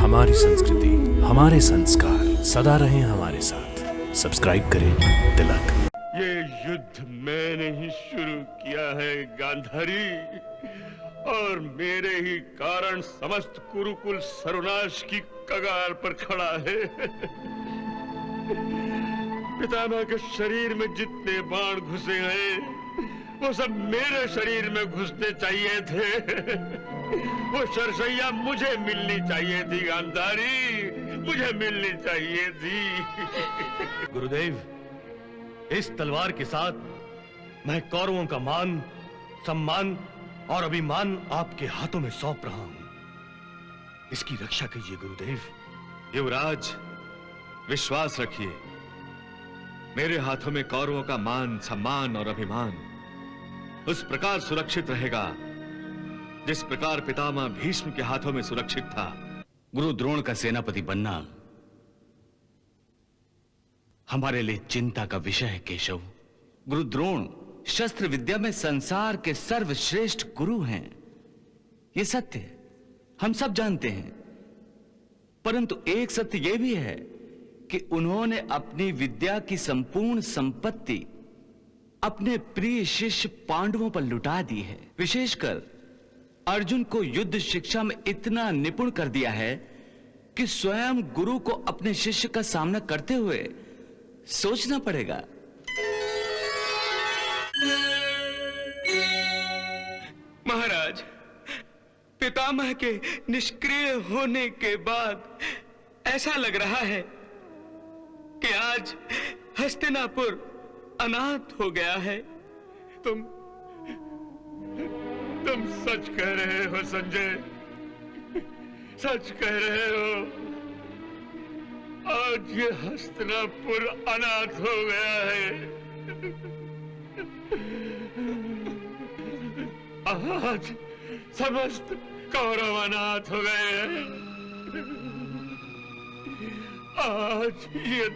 हमारी संस्कृति, हमारे संस्कार सदा रहें हमारे साथ। सब्सक्राइब करें तिलक। ये युद्ध मैंने ही शुरू किया है गांधारी, और मेरे ही कारण समस्त कुरुकुल सर्वनाश की कगार पर खड़ा है। पितामह के शरीर में जितने बाण घुसे हैं वो सब मेरे शरीर में घुसने चाहिए थे। वो सरसैया मुझे मिलनी चाहिए थी गांधारी, मुझे मिलनी चाहिए थी। गुरुदेव, इस तलवार के साथ मैं कौरवों का मान, सम्मान और अभिमान आपके हाथों में सौंप रहा हूं। इसकी रक्षा कीजिए गुरुदेव। युवराज, विश्वास रखिए, मेरे हाथों में कौरवों का मान, सम्मान और अभिमान उस प्रकार सुरक्षित रहेगा जिस प्रकार पितामह भीष्म के हाथों में सुरक्षित था। गुरु द्रोण का सेनापति बनना हमारे लिए चिंता का विषय है केशव। गुरु द्रोण शस्त्र विद्या में संसार के सर्वश्रेष्ठ गुरु हैं, ये सत्य हम सब जानते हैं। परंतु एक सत्य यह भी है कि उन्होंने अपनी विद्या की संपूर्ण संपत्ति अपने प्रिय शिष्य पांडवों पर लुटा दी है। विशेषकर अर्जुन को युद्ध शिक्षा में इतना निपुण कर दिया है कि स्वयं गुरु को अपने शिष्य का सामना करते हुए सोचना पड़ेगा। महाराज, पितामह के निष्क्रिय होने के बाद ऐसा लग रहा है कि आज हस्तिनापुर अनाथ हो गया है। तुम सच कह रहे हो संजय, सच कह रहे हो। आज ये हस्तिनापुर अनाथ हो गया है। आज समस्त कौरव अनाथ हो गए हैं। आज ये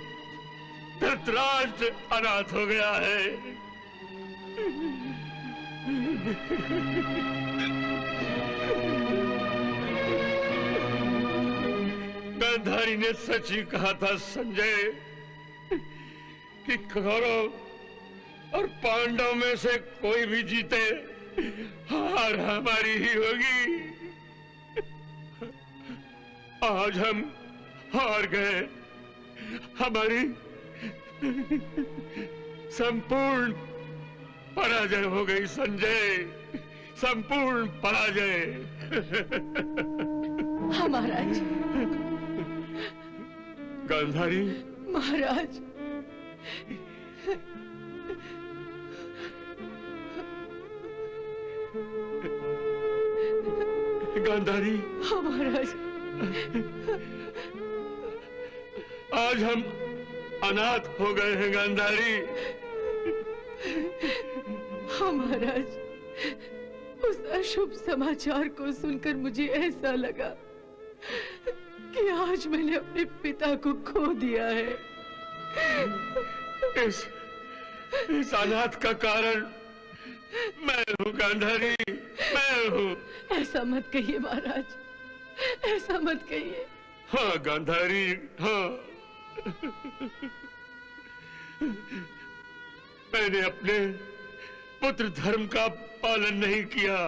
धृतराष्ट्र अनाथ हो गया है। गांधारी ने सच ही कहा था संजय कि कौरव और पांडव में से कोई भी जीते, हार हमारी ही होगी। आज हम हार गए। हमारी संपूर्ण पराजय हो गई संजय, संपूर्ण पराजय। हाँ महाराज। गांधारी, महाराज, गांधारी। हाँ महाराज। आज हम अनाथ हो गए हैं गांधारी। हाँ महाराज, उस अशुभ समाचार को सुनकर मुझे ऐसा लगा कि आज मैंने अपने पिता को खो दिया है। इस अनाथ का कारण मैं हूँ गांधारी, मैं हूँ। ऐसा मत कहिए महाराज, ऐसा मत कहिए। हाँ गांधारी, हाँ। मैंने अपने पुत्र धर्म का पालन नहीं किया।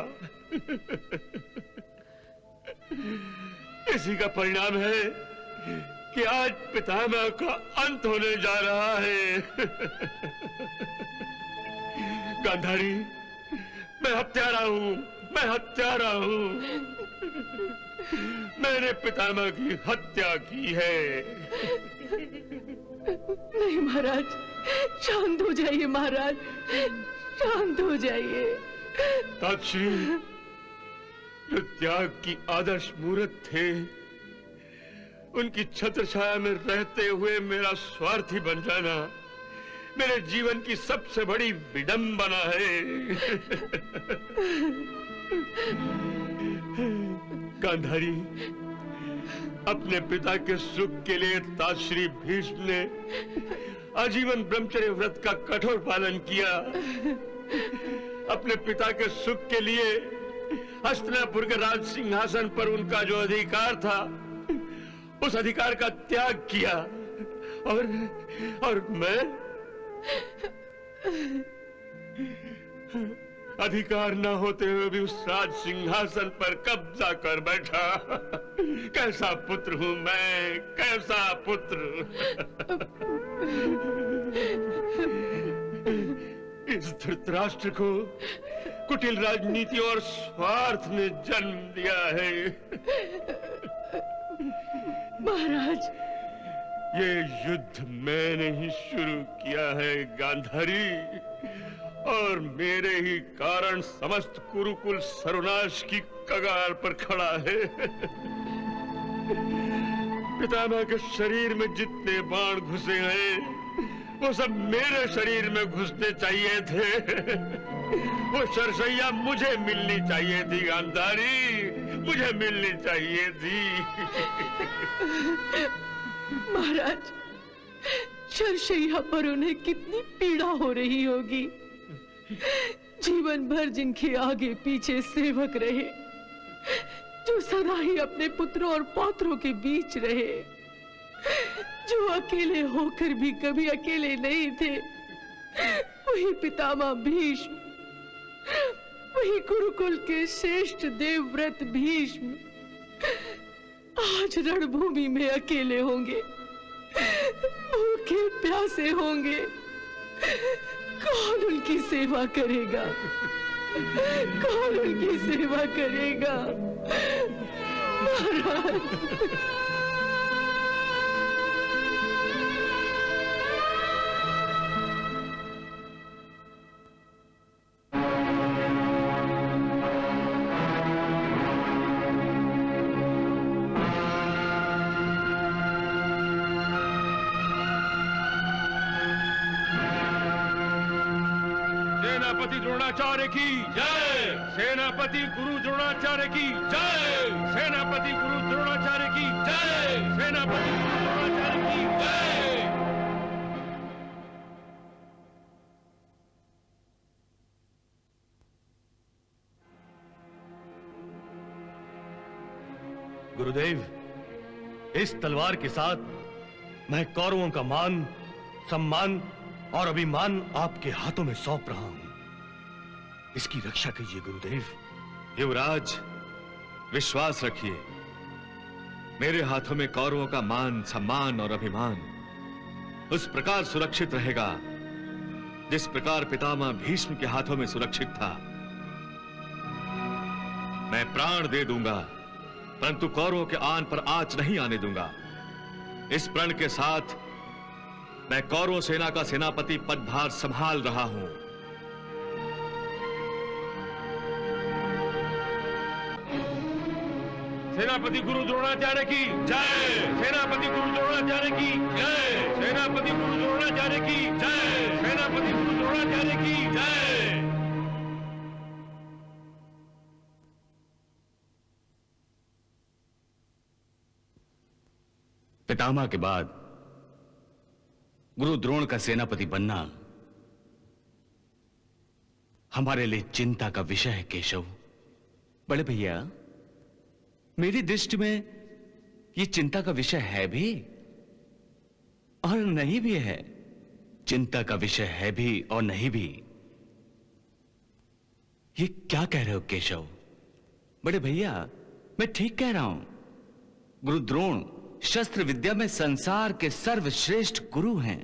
इसी का परिणाम है कि आज पितामह का अंत होने जा रहा है। गांधारी, मैं हत्यारा हूँ, मैं हत्यारा हूँ। मैंने पितामह की हत्या की है। नहीं महाराज, शांत हो जाइए महाराज, शांत हो जाइए। ताक्षी, जो त्याग की आदर्श मूर्त थे, उनकी छत्र छाया में रहते हुए मेरा स्वार्थी बन जाना मेरे जीवन की सबसे बड़ी विडंबना है। गांधारी, अपने पिता के सुख के लिए ताश्री भीष्म ने आजीवन ब्रह्मचर्य व्रत का कठोर पालन किया। अपने पिता के सुख के लिए हस्तिनापुर के राज सिंहासन पर उनका जो अधिकार था उस अधिकार का त्याग किया और मैं अधिकार न होते हुए भी उस राज सिंहासन पर कब्जा कर बैठा। कैसा पुत्र हूं मैं, कैसा पुत्र। इस धृतराष्ट्र को कुटिल राजनीति और स्वार्थ ने जन्म दिया है। महाराज, ये युद्ध मैंने ही शुरू किया है गांधारी, और मेरे ही कारण समस्त कुरुकुल सर्वनाश की कगार पर खड़ा है। पितामह के शरीर में जितने बाण घुसे हैं वो सब मेरे शरीर में घुसने चाहिए थे। वो सरसैया मुझे मिलनी चाहिए थी गांधारी, मुझे मिलनी चाहिए थी। महाराज, सरसैया पर उन्हें कितनी पीड़ा हो रही होगी। जीवन भर जिनके आगे पीछे सेवक रहे, जो सदा ही अपने पुत्रों और पौत्रों के बीच रहे, जो अकेले होकर भी कभी अकेले नहीं थे, वही पितामह भीष्म, वही गुरुकुल के श्रेष्ठ देवव्रत भीष्म आज रणभूमि में अकेले होंगे, भूखे प्यासे होंगे। कौन उनकी सेवा करेगा? कौन उनकी सेवा करेगा? महाराज, सेनापति द्रोणाचार्य की जय। सेनापति गुरु द्रोणाचार्य की जय। सेनापति गुरु द्रोणाचार्य की जय। सेनापति गुरु द्रोणाचार्य की जय। गुरुदेव, इस तलवार के साथ मैं कौरवों का मान, सम्मान और अभिमान आपके हाथों में सौंप रहा हूं। इसकी रक्षा कीजिए गुरुदेव। युवराज, विश्वास रखिए, मेरे हाथों में कौरवों का मान, सम्मान और अभिमान उस प्रकार सुरक्षित रहेगा जिस प्रकार पितामह भीष्म के हाथों में सुरक्षित था। मैं प्राण दे दूंगा, परंतु कौरवों के आन पर आंच नहीं आने दूंगा। इस प्रण के साथ मैं कौरव सेना का सेनापति पदभार संभाल रहा हूं। सेनापति गुरु द्रोणाचार्य की जय। सेनापति गुरु द्रोणाचार्य की जय। सेनापति गुरु द्रोणाचार्य की जय। सेनापति गुरु द्रोणाचार्य की जय। पितामह के बाद गुरु द्रोण का सेनापति बनना हमारे लिए चिंता का विषय है केशव। बड़े भैया, मेरी दृष्टि में यह चिंता का विषय है भी और नहीं भी है। चिंता का विषय है भी और नहीं भी। ये क्या कह रहे हो केशव? बड़े भैया, मैं ठीक कह रहा हूं। गुरु द्रोण शस्त्र विद्या में संसार के सर्वश्रेष्ठ गुरु हैं।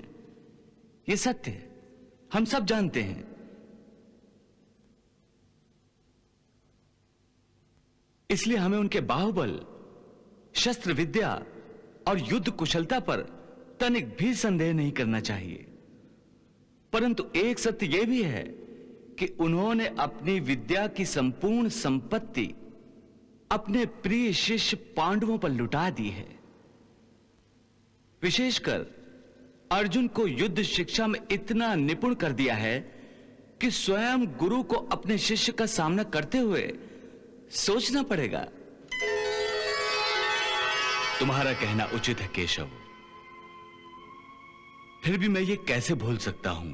ये सत्य हम सब जानते हैं। इसलिए हमें उनके बाहुबल, शस्त्र विद्या और युद्ध कुशलता पर तनिक भी संदेह नहीं करना चाहिए। परंतु एक सत्य यह भी है कि उन्होंने अपनी विद्या की संपूर्ण संपत्ति अपने प्रिय शिष्य पांडवों पर लुटा दी है। विशेषकर अर्जुन को युद्ध शिक्षा में इतना निपुण कर दिया है कि स्वयं गुरु को अपने शिष्य का सामना करते हुए सोचना पड़ेगा। तुम्हारा कहना उचित है केशव, फिर भी मैं ये कैसे भूल सकता हूं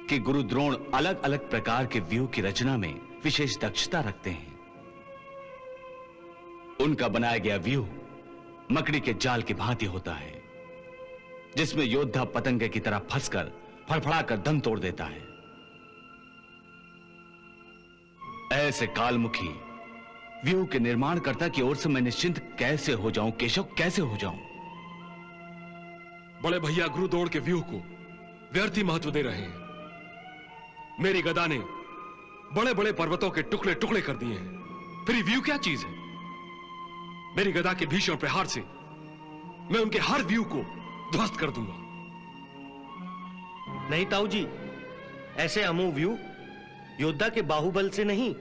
कि गुरु द्रोण अलग अलग प्रकार के व्यूह की रचना में विशेष दक्षता रखते हैं। उनका बनाया गया व्यूह मकड़ी के जाल की भांति होता है, जिसमें योद्धा पतंगे की तरह फंसकर फड़फड़ाकर दम तोड़ देता है। ऐसे कालमुखी व्यूह के निर्माणकर्ता की ओर से मैं निश्चिंत कैसे हो जाऊं केशव, कैसे हो जाऊं? बड़े भैया गुरुद्रोण के व्यूह को व्यर्थ ही महत्व दे रहे हैं। मेरी गदा ने बड़े बड़े पर्वतों के टुकड़े टुकड़े कर दिए हैं, फिर व्यू क्या चीज है? मेरी गदा के भीषण प्रहार से मैं उनके हर व्यू को ध्वस्त कर दूंगा। नहीं ताऊ जी, ऐसे अमोघ व्यू योद्धा के बाहुबल से नहीं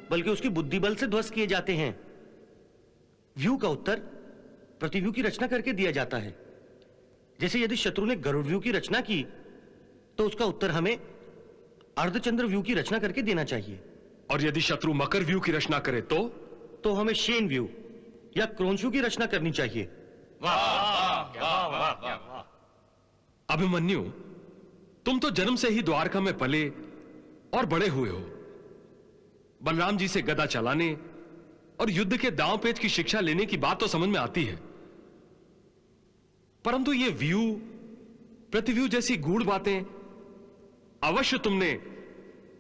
बल्कि उसकी बुद्धि बल से ध्वस्त किए जाते हैं। व्यू का उत्तर प्रतिव्यू की रचना करके दिया जाता है। जैसे यदि शत्रु ने गरुड़ व्यू की रचना की तो उसका उत्तर हमें अर्धचंद्र व्यू की रचना करके देना चाहिए। और यदि शत्रु मकर व्यू की रचना करे तो हमें शेन व्यू या क्रोंशु की रचना करनी चाहिए। अभिमन्यु, तुम तो जन्म से ही द्वारका में पले और बड़े हुए हो। बलराम जी से गदा चलाने और युद्ध के दांव पेच की शिक्षा लेने की बात तो समझ में आती है, परंतु ये व्यू प्रतिव्यू जैसी गूढ़ बातें अवश्य तुमने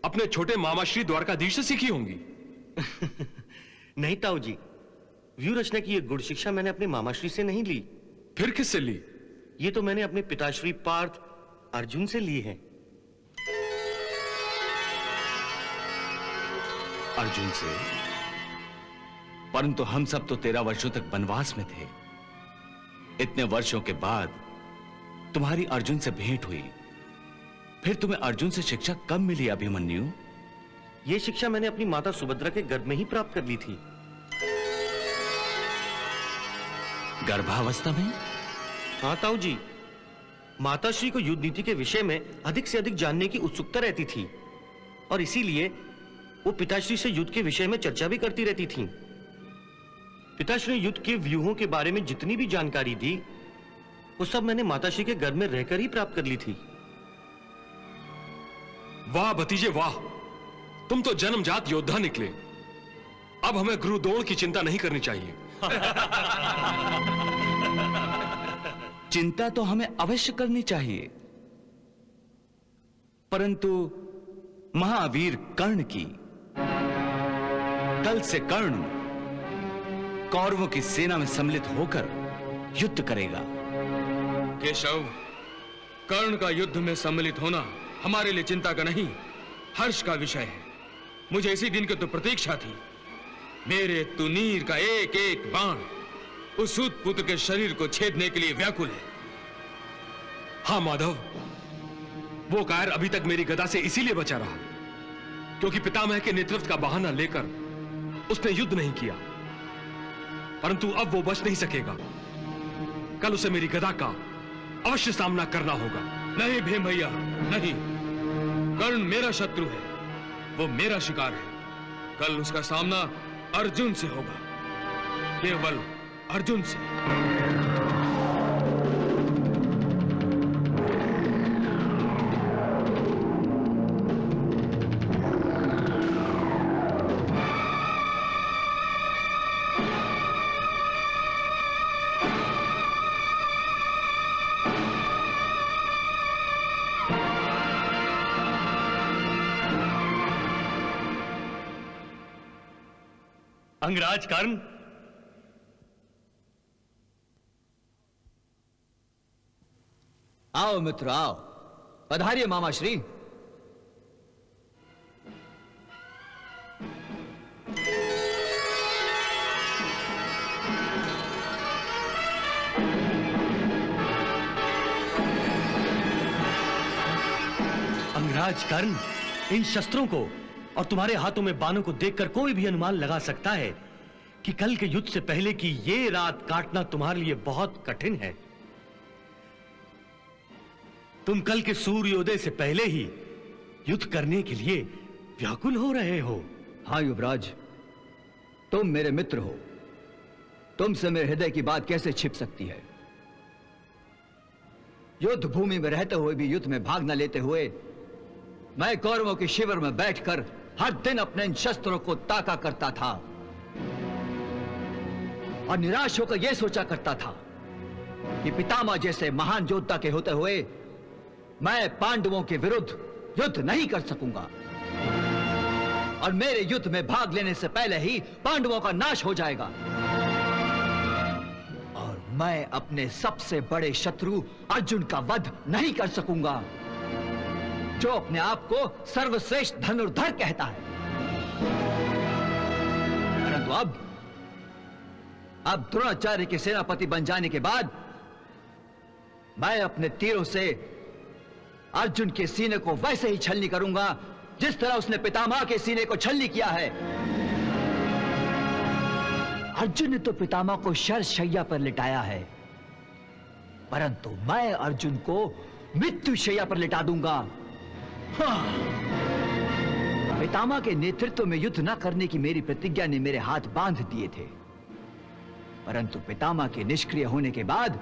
अपने छोटे मामा श्री द्वारकाधीश से सीखी होंगी। नहीं ताऊ जी, व्यू रचना की यह गुड़ शिक्षा मैंने अपने मामाश्री से नहीं ली। फिर किससे ली? ये तो मैंने अपने पिताश्री पार्थ अर्जुन से ली है। अर्जुन से? परंतु हम सब तो 13 वर्षों तक वनवास में थे। इतने वर्षों के बाद तुम्हारी अर्जुन से भेंट हुई, फिर तुम्हें अर्जुन से शिक्षा कब मिली अभिमन्यु? यह शिक्षा मैंने अपनी माता सुभद्रा के गर्भ में ही प्राप्त कर ली थी। गर्भावस्था में? हाँ ताऊ जी, माताश्री को युद्ध नीति के विषय में अधिक से अधिक जानने की उत्सुकता रहती थी और इसीलिए वो पिताश्री से युद्ध के विषय में चर्चा भी करती रहती थीं। पिताश्री ने युद्ध के व्यूहों के बारे में जितनी भी जानकारी दी वो सब मैंने माताश्री के गर्भ में रहकर ही प्राप्त कर ली थी। वाह भतीजे वाह, तुम तो जन्मजात योद्धा निकले। अब हमें गुरुद्रोण की चिंता नहीं करनी चाहिए। चिंता तो हमें अवश्य करनी चाहिए, परंतु महावीर कर्ण की। कल से कर्ण कौरवों की सेना में सम्मिलित होकर युद्ध करेगा। केशव, कर्ण का युद्ध में सम्मिलित होना हमारे लिए चिंता का नहीं, हर्ष का विषय है। मुझे इसी दिन की तो प्रतीक्षा थी। मेरे तुनीर का एक एक बाण उस सूत पुत्र के शरीर को छेदने के लिए व्याकुल है। हाँ माधव, वो कायर अभी तक मेरी गदा से इसीलिए बचा रहा क्योंकि पितामह के नेतृत्व का बहाना लेकर उसने युद्ध नहीं किया, परंतु अब वो बच नहीं सकेगा। कल उसे मेरी गदा का अवश्य सामना करना होगा। नहीं भीम भैया, नहीं। कर्ण मेरा शत्रु है, वो मेरा शिकार है। कल उसका सामना अर्जुन से होगा, केवल अर्जुन से। अंगराज कर्ण, आओ मित्र आओ, पधारिए मामा श्री। अंगराज कर्ण, इन शस्त्रों को और तुम्हारे हाथों में बाणों को देखकर कोई भी अनुमान लगा सकता है कि कल के युद्ध से पहले की ये रात काटना तुम्हारे लिए बहुत कठिन है। तुम कल के सूर्योदय से पहले ही युद्ध करने के लिए व्याकुल हो रहे हो। हाँ युवराज, तुम मेरे मित्र हो, तुमसे मेरे हृदय की बात कैसे छिप सकती है? युद्ध भूमि में रहते हुए भी युद्ध में भाग न लेते हुए मैं कौरवों के शिविर में बैठकर हर दिन अपने इन शस्त्रों को ताका करता था। और निराश होकर यह सोचा करता था कि पितामह जैसे महान योद्धा के होते हुए मैं पांडवों के विरुद्ध युद्ध नहीं कर सकूंगा और मेरे युद्ध में भाग लेने से पहले ही पांडवों का नाश हो जाएगा और मैं अपने सबसे बड़े शत्रु अर्जुन का वध नहीं कर सकूंगा, जो अपने आप को सर्वश्रेष्ठ धनुर्धर कहता है। परंतु अब द्रोणाचार्य के सेनापति बन जाने के बाद मैं अपने तीरों से अर्जुन के सीने को वैसे ही छलनी करूंगा जिस तरह उसने पितामह के सीने को छलनी किया है। अर्जुन ने तो पितामह को शरशैया पर लिटाया है, परंतु मैं अर्जुन को मृत्युशैया पर लिटा दूंगा। हाँ। पितामह के नेतृत्व में युद्ध न करने की मेरी प्रतिज्ञा ने मेरे हाथ बांध दिए थे, परंतु पितामह के निष्क्रिय होने के बाद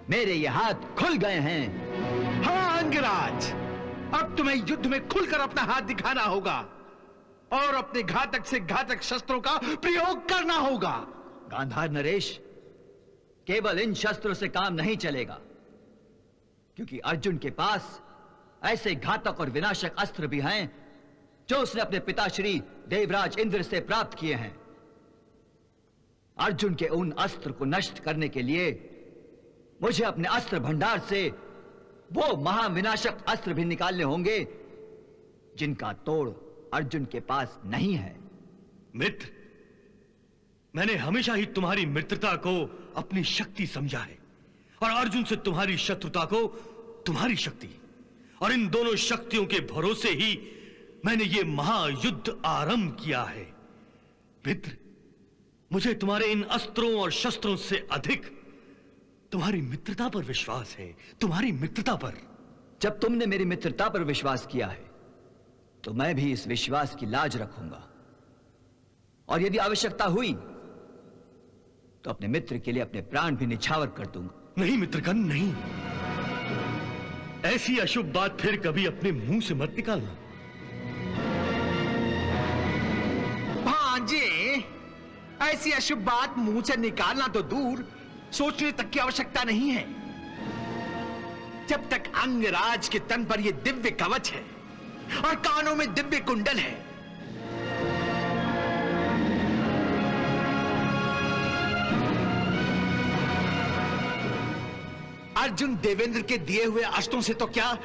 मेरे ये हाथ खुल गए हैं। हाँ अंगराज, अब तुम्हें युद्ध में खुलकर अपना हाथ दिखाना होगा और अपने घातक से घातक शस्त्रों का प्रयोग करना होगा। गांधार नरेश, केवल इन शस्त्रों से काम नहीं चलेगा, क्योंकि अर्जुन के पास ऐसे घातक और विनाशक अस्त्र भी हैं जो उसने अपने पिताश्री देवराज इंद्र से प्राप्त किए हैं। अर्जुन के उन अस्त्र को नष्ट करने के लिए मुझे अपने अस्त्र भंडार से वो महाविनाशक अस्त्र भी निकालने होंगे जिनका तोड़ अर्जुन के पास नहीं है। मित्र, मैंने हमेशा ही तुम्हारी मित्रता को अपनी शक्ति समझा है और अर्जुन से तुम्हारी शत्रुता को तुम्हारी शक्ति, और इन दोनों शक्तियों के भरोसे ही मैंने ये महायुद्ध आरंभ किया है। मित्र, मुझे तुम्हारे इन अस्त्रों और शस्त्रों से अधिक तुम्हारी मित्रता पर विश्वास है, तुम्हारी मित्रता पर। जब तुमने मेरी मित्रता पर विश्वास किया है तो मैं भी इस विश्वास की लाज रखूंगा, और यदि आवश्यकता हुई तो अपने मित्र के लिए अपने प्राण भी निछावर कर दूंगा। नहीं मित्रगण, नहीं, ऐसी अशुभ बात फिर कभी अपने मुंह से मत निकालना। भांजे, ऐसी अशुभ बात मुंह से निकालना तो दूर, सोचने तक की आवश्यकता नहीं है। जब तक अंगराज के तन पर यह दिव्य कवच है और कानों में दिव्य कुंडल है, अर्जुन देवेंद्र के दिए हुए अस्त्रों से तो क्या,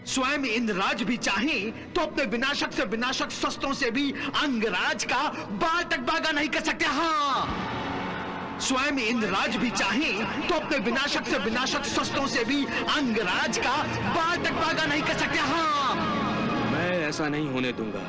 स्वयं इंद्रराज भी चाहें तो अपने विनाशक से विनाशक शस्त्रों से भी अंगराज का बाल तक बागा नहीं कर सकते। हाँ, स्वयं इंद्रराज भी चाहें तो अपने विनाशक से विनाशक शस्त्रों से भी अंगराज का बाल तक बागा नहीं कर सकते। हाँ, मैं ऐसा नहीं होने दूंगा।